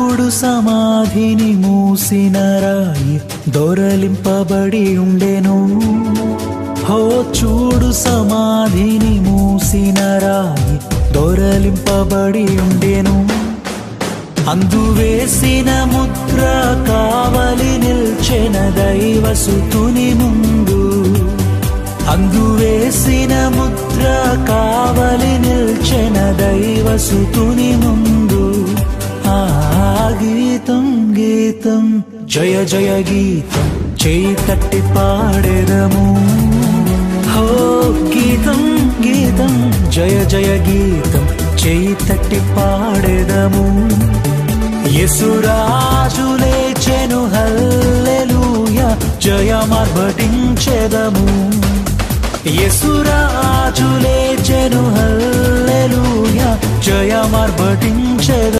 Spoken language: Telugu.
చూడు సమాధిని మూసిన రాయి దొరలింపబడి ఉండెను. హో చూడు సమాధిని మూసిన రాయి దొరలింపబడి ఉండెను. అందు వేసిన ముద్ర కావలి నిల్చెన దైవసుతుని ముందు. అందు వేసిన ముద్ర కావలి నిల్చెన దైవసుతుని ముందు. ఆ గీతం గీతం జయ జయ గీతం చేయి తట్టి పాడెదము. హో గీతం గీతం జయ జయ గీతం చేయి తట్టి పాడెదము. యేసురాజు లేచెను హల్లెలూయా జయమార్భటించెదము. యేసురాజు లేచెను హల్లెలూయా జయమార్భటించెదము.